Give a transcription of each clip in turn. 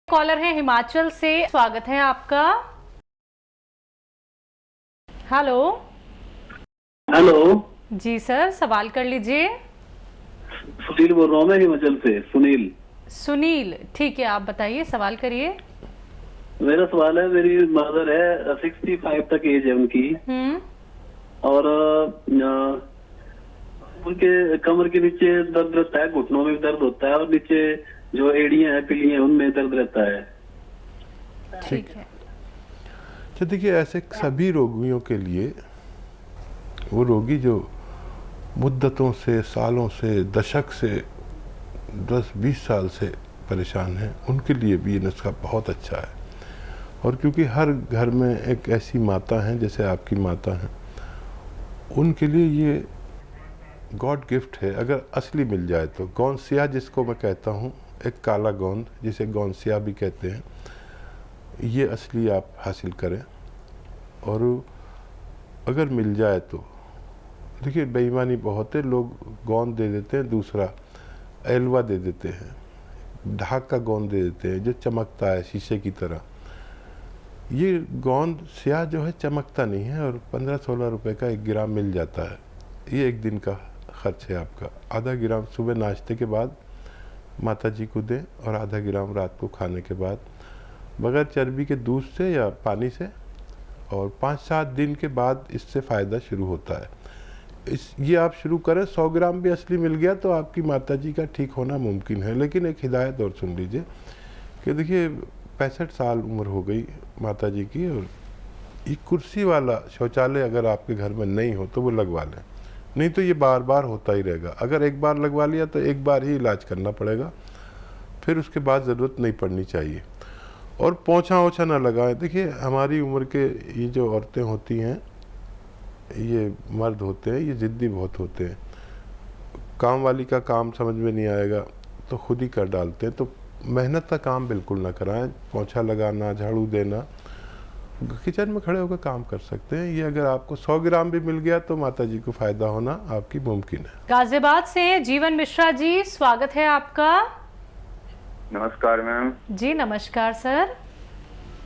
Collar है हिमाचल से, स्वागत है आपका। हेलो। हेलो। जी सर, सवाल कर लीजिए। सुनील बोल रहा हूँ मैं हिमाचल से। सुनील। सुनील, ठीक है, आप बताइए, सवाल करिए। मेरा सवाल है, मेरी मदर है, 65 तक एज है उनकी। हम्म। और उनके कमर के नीचे दर्द रहता है, घुटनों में भी दर्द होता है, और नीचे जो एड़ियां हैं, पिलियां हैं, उनमें दर्द रहता है। ठीक है। तो देखिए, ऐसे सभी रोगियों के लिए, वो रोगी जो मुद्दतों से, सालों से, दशक से, 10-20 साल से परेशान हैं, उनके लिए भी ये नुस्खा बहुत अच्छा है। और क्योंकि हर घर में एक ऐसी माता हैं जैसे आपकी माता हैं, उनके लिए ये गॉड गिफ्ट है अगर असली मिल जाए तो। गोंसिया जिसको मैं कहता हूँ, एक काला गोंद जिसे गोंसिया भी कहते हैं, ये असली आप हासिल करें। और अगर मिल जाए तो देखिए, बेईमानी बहुत है, लोग गोंद दे देते हैं, दूसरा एलवा दे देते हैं, ढाक का गोंद दे देते हैं जो चमकता है शीशे की तरह। ये गोंद स्याह जो है चमकता नहीं है, और 15-16 रुपए का 1 ग्राम मिल जाता है। ये 1 दिन का खर्च है आपका। आधा ग्राम सुबह नाश्ते के बाद माता जी को दें, और आधा ग्राम रात को खाने के बाद, बगैर चर्बी के दूध से या पानी से। और 5-7 दिन के बाद इससे फ़ायदा शुरू होता है। ये आप शुरू करें। 100 ग्राम भी असली मिल गया तो आपकी माता जी का ठीक होना मुमकिन है। लेकिन एक हिदायत और सुन लीजिए कि देखिए, 65 साल उम्र हो गई माता जी की, और ये कुर्सी वाला शौचालय अगर आपके घर में नहीं हो तो वो लगवा लें, नहीं तो ये बार बार होता ही रहेगा। अगर एक बार लगवा लिया तो एक बार ही इलाज करना पड़ेगा, फिर उसके बाद ज़रूरत नहीं पड़नी चाहिए। और पोंछा ओछा ना लगाएं। देखिए, हमारी उम्र के ये जो औरतें होती हैं, ये मर्द होते हैं, ये ज़िद्दी बहुत होते हैं। काम वाली का काम समझ में नहीं आएगा तो खुद ही कर डालते हैं। तो मेहनत का काम बिल्कुल ना कराएं। पोंछा लगाना, झाड़ू देना, किचन में खड़े होकर काम कर सकते हैं। ये अगर आपको 100 ग्राम भी मिल गया तो माता जी को फ़ायदा होना आपकी मुमकिन है। गाजियाबाद से जीवन मिश्रा जी, स्वागत है आपका। नमस्कार मैम। जी नमस्कार सर।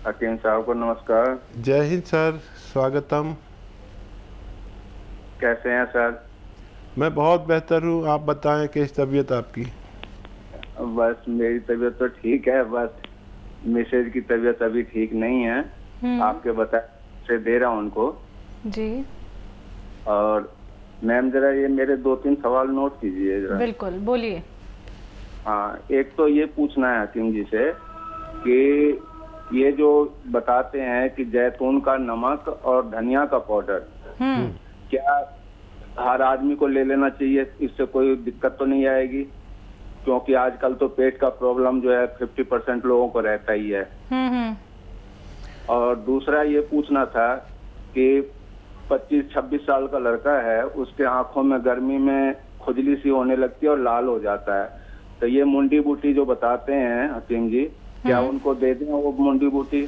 हकीम साहब को नमस्कार। जय हिंद सर, स्वागतम। कैसे हैं सर? मैं बहुत बेहतर हूँ, आप बताएं कैसी तबीयत आपकी? बस मेरी तबीयत तो ठीक है, बस मिसेज की तबीयत अभी ठीक नहीं है। आपके बता से दे रहा हूँ उनको जी। और मैम जरा ये मेरे 2-3 सवाल नोट कीजिए जरा। बिल्कुल, बोलिए। हाँ, एक तो ये पूछना है हकीम जी से कि ये जो बताते हैं कि जैतून का नमक और धनिया का पाउडर, क्या हर आदमी को ले लेना चाहिए? इससे कोई दिक्कत तो नहीं आएगी? क्योंकि आजकल तो पेट का प्रॉब्लम जो है 50% लोगों को रहता ही है। और दूसरा ये पूछना था कि 25-26 साल का लड़का है, उसके आंखों में गर्मी में खुजली सी होने लगती है और लाल हो जाता है। तो ये मुंडी बूटी जो बताते हैं हकीम जी, क्या उनको दे दें वो मुंडी बूटी?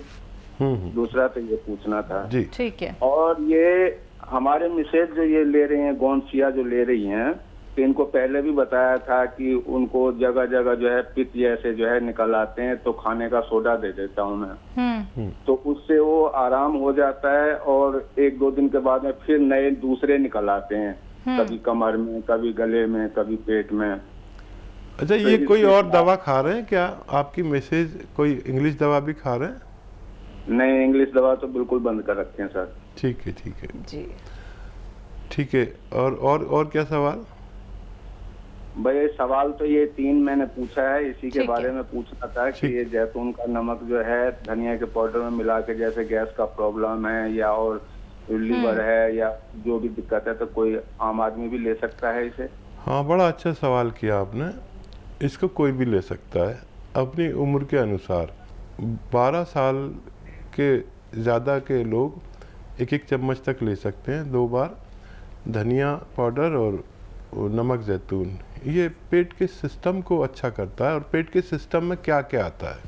दूसरा तो ये पूछना था जी। ठीक है। और ये हमारे मिसेज जो ये ले रही हैं, गोंसिया जो ले रही हैं, तो इनको पहले भी बताया था कि उनको जगह जगह जो है पित्त जैसे जो है निकल आते हैं, तो खाने का सोडा दे देता हूँ मैं। तो उससे वो आराम हो जाता है, और 1-2 दिन के बाद में फिर नए दूसरे निकल आते हैं, कभी कमर में, कभी गले में, कभी पेट में। अच्छा, ये कोई और दवा खा रहे हैं क्या आपकी मिसेज? कोई इंग्लिश दवा भी खा रहे हैं? नहीं, इंग्लिश दवा तो बिल्कुल बंद कर रखे हैं सर। ठीक है, ठीक है जी। ठीक है। और क्या सवाल? भाई सवाल तो ये 3 मैंने पूछा है, इसी के ठीक बारे है। में पूछना था कि ये जैतून का नमक जो है धनिया के पाउडर में मिला के, जैसे गैस का प्रॉब्लम है या और लीवर है या जो भी दिक्कत है, तो कोई आम आदमी भी ले सकता है इसे? हाँ, बड़ा अच्छा सवाल किया आपने। इसको कोई भी ले सकता है अपनी उम्र के अनुसार। 12 साल के ज़्यादा के लोग 1-1 चम्मच तक ले सकते हैं 2 बार। धनिया पाउडर और नमक जैतून, ये पेट के सिस्टम को अच्छा करता है। और पेट के सिस्टम में क्या क्या आता है?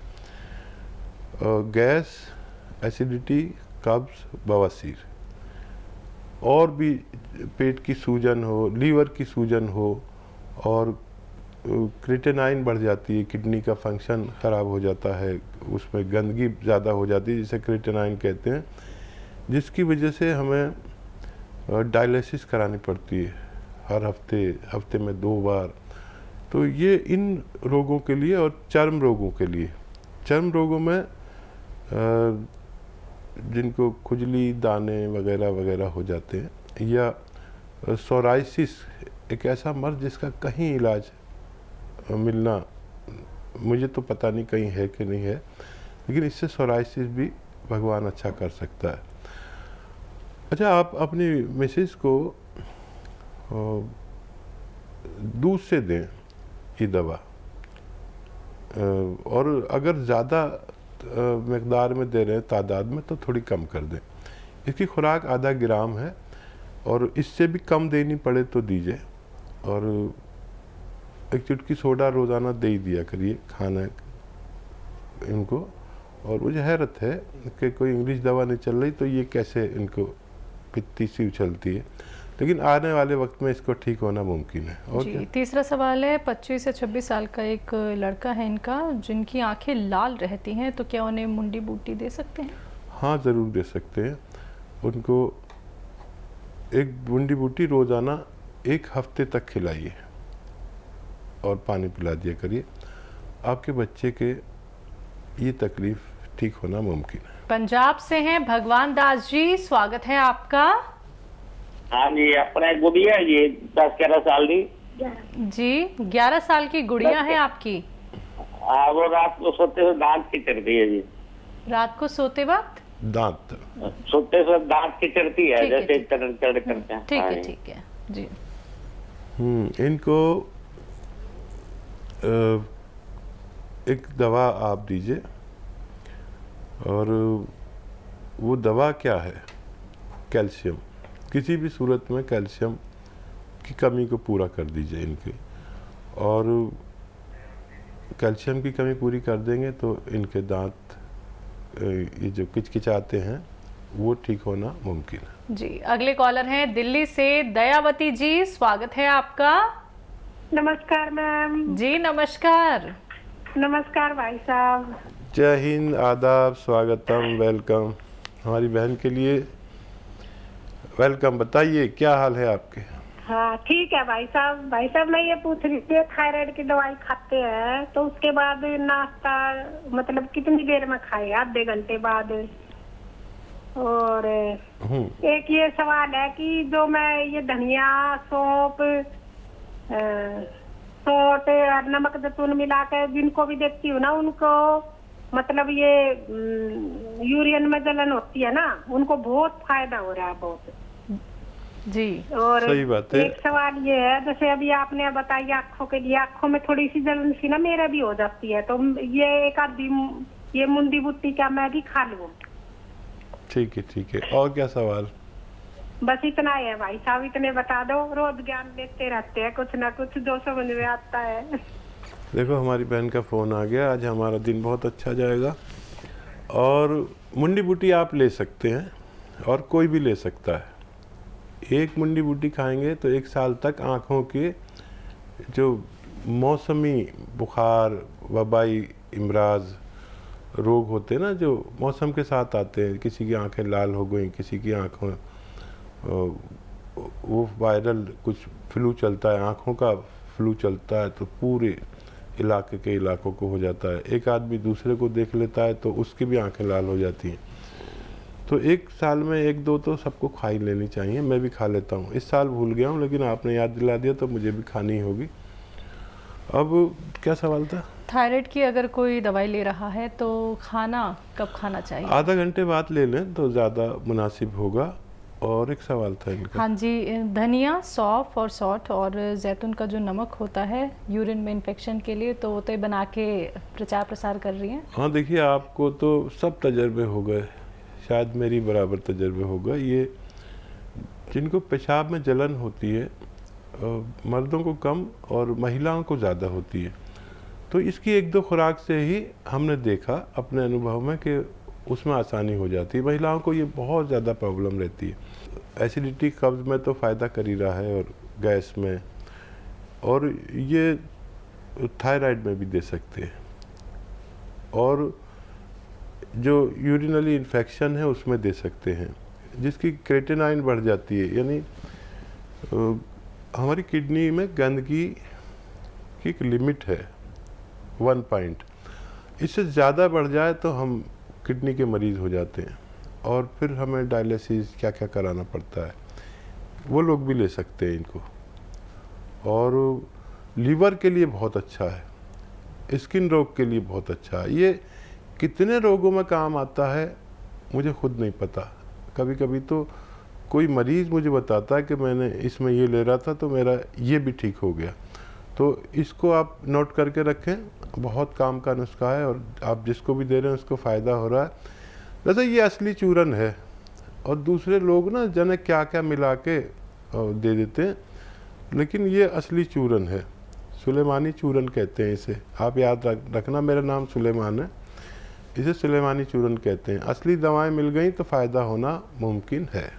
गैस, एसिडिटी, कब्ज़, बवासीर, और भी पेट की सूजन हो, लीवर की सूजन हो, और क्रिएटिनाइन बढ़ जाती है, किडनी का फंक्शन ख़राब हो जाता है, उसमें गंदगी ज़्यादा हो जाती है जिसे क्रिएटिनाइन कहते हैं, जिसकी वजह से हमें डायलिसिस करानी पड़ती है हर हफ्ते में 2 बार। तो ये इन रोगों के लिए और चर्म रोगों के लिए, चर्म रोगों में जिनको खुजली, दाने वगैरह वगैरह हो जाते हैं, या सोराइसिस एक ऐसा मर्ज जिसका कहीं इलाज मिलना, मुझे तो पता नहीं कहीं है कि नहीं है, लेकिन इससे सोराइसिस भी भगवान अच्छा कर सकता है। अच्छा, आप अपनी मिसेस को दूध से दें ये दवा, और अगर ज़्यादा मकदार में दे रहे हैं, तादाद में, तो थोड़ी कम कर दें। इसकी खुराक आधा ग्राम है और इससे भी कम देनी पड़े तो दीजिए, और 1 चुटकी सोडा रोज़ाना दे ही दिया करिए खाना इनको। और मुझे हैरत है कि कोई इंग्लिश दवा नहीं चल रही तो ये कैसे इनको पित्ती सी उछलती है, लेकिन आने वाले वक्त में इसको ठीक होना मुमकिन है। और जी, तीसरा सवाल है, 25 से 26 साल का एक लड़का है इनका, जिनकी आंखें लाल रहती हैं, तो क्या उन्हें मुंडी बूटी दे सकते हैं? हाँ, ज़रूर दे सकते हैं। उनको एक मुंडी बूटी रोज़ाना 1 हफ्ते तक खिलाइए और पानी पिला दिया करिए, आपके बच्चे के ये तकलीफ़ ठीक होना मुमकिन है। पंजाब से हैं भगवान दास जी, स्वागत है आपका। हाँ जी, अपने गुड़िया जी 10-11 साल की जी, 11 साल की गुड़िया है आपकी। वो रात को सोते हुए दांत खिंचरती है जी। रात को सोते वक्त दांत सोते हुए दांत खिंचरती है, ठीक है, जैसे ठीक। चढ़ करते हैं। ठीक हाँ है, जी। ठीक है जी। इनको एक दवा आप दीजिए, और वो दवा क्या है? कैल्शियम, किसी भी सूरत में कैल्शियम की कमी को पूरा कर दीजिए इनकी, और कैल्शियम की कमी पूरी कर देंगे तो इनके दांत ये जो किचकिचाते हैं वो ठीक होना मुमकिन है। जी, अगले कॉलर हैं दिल्ली से दयावती जी, स्वागत है आपका। नमस्कार मैम। जी नमस्कार। नमस्कार भाई साहब। जय हिंद, आदाब, स्वागतम, वेलकम। हमारी बहन के लिए वेलकम। बताइए क्या हाल है आपके? हाँ ठीक है भाई साहब। भाई साहब मैं ये पूछ रही थी, थायराइड की दवाई खाते हैं तो उसके बाद नाश्ता मतलब कितनी देर में खाए? आधे घंटे बाद? और एक ये सवाल है कि जो मैं ये धनिया, सौंफ, सौंठ और नमक जैतून मिला कर जिनको भी देखती हूँ ना, उनको मतलब ये यूरियन में जलन होती है ना, उनको बहुत फायदा हो रहा है, बहुत जी। और सही बात है। एक सवाल ये है, जैसे अभी आपने बताया आँखों के लिए, आँखों में थोड़ी सी जलन सी ना मेरा भी हो जाती है, तो ये एक आधी ये मुंडी बुट्टी क्या मैं भी खा लूं? ठीक है, ठीक है। और क्या सवाल? बस इतना ही है भाई साहब, इतने बता दो। रोज ज्ञान देते रहते हैं कुछ ना कुछ जो समझ में आता है। देखो हमारी बहन का फ़ोन आ गया, आज हमारा दिन बहुत अच्छा जाएगा। और मुंडी बूटी आप ले सकते हैं और कोई भी ले सकता है। एक मुंडी बूटी खाएंगे तो 1 साल तक आँखों के जो मौसमी बुखार, वबाई इमराज रोग होते हैं ना, जो मौसम के साथ आते हैं, किसी की आंखें लाल हो गई, किसी की आँखों वो वायरल कुछ फ्लू चलता है, आँखों का फ्लू चलता है तो पूरे इलाके के इलाकों को हो जाता है। एक आदमी दूसरे को देख लेता है तो उसकी भी आंखें लाल हो जाती हैं। तो 1 साल में 1-2 तो सबको खा ही लेनी चाहिए। मैं भी खा लेता हूँ। इस साल भूल गया हूँ, लेकिन आपने याद दिला दिया तो मुझे भी खानी होगी। अब क्या सवाल था? थायराइड की अगर कोई दवाई ले रहा है तो खाना कब खाना चाहिए? आधा घंटे बाद ले लें तो ज़्यादा मुनासिब होगा। और एक सवाल था इनका। हाँ जी, धनिया, सौंफ और सौंठ और जैतून का जो नमक होता है यूरिन में इन्फेक्शन के लिए, तो वो तो बना के प्रचार प्रसार कर रही हैं। हाँ देखिए, आपको तो सब तजर्बे हो गए, शायद मेरी बराबर तजर्बे होगा। ये जिनको पेशाब में जलन होती है, मर्दों को कम और महिलाओं को ज़्यादा होती है, तो इसकी 1-2 खुराक से ही हमने देखा अपने अनुभव में कि उसमें आसानी हो जाती है। महिलाओं को ये बहुत ज़्यादा प्रॉब्लम रहती है। एसिडिटी, कब्ज़ में तो फ़ायदा कर ही रहा है, और गैस में। और ये थायराइड में भी दे सकते हैं, और जो यूरिनरी इन्फेक्शन है उसमें दे सकते हैं, जिसकी क्रेटिनाइन बढ़ जाती है, यानी हमारी किडनी में गंदगी की एक लिमिट है 1 पॉइंट, इससे ज़्यादा बढ़ जाए तो हम किडनी के मरीज़ हो जाते हैं और फिर हमें डायलिसिस क्या क्या कराना पड़ता है। वो लोग भी ले सकते हैं इनको। और लीवर के लिए बहुत अच्छा है, स्किन रोग के लिए बहुत अच्छा है। ये कितने रोगों में काम आता है मुझे खुद नहीं पता। कभी कभी तो कोई मरीज़ मुझे बताता है कि मैंने इसमें ये ले रहा था तो मेरा ये भी ठीक हो गया। तो इसको आप नोट करके रखें, बहुत काम का नुस्खा है और आप जिसको भी दे रहे हैं उसको फ़ायदा हो रहा है। वैसे ये असली चूरन है और दूसरे लोग ना जाने क्या क्या मिला के दे देते हैं, लेकिन ये असली चूरन है। सुलेमानी चूरन कहते हैं इसे, आप याद रखना, मेरा नाम सुलेमान है, इसे सुलेमानी चूरन कहते हैं। असली दवाएं मिल गई तो फ़ायदा होना मुमकिन है।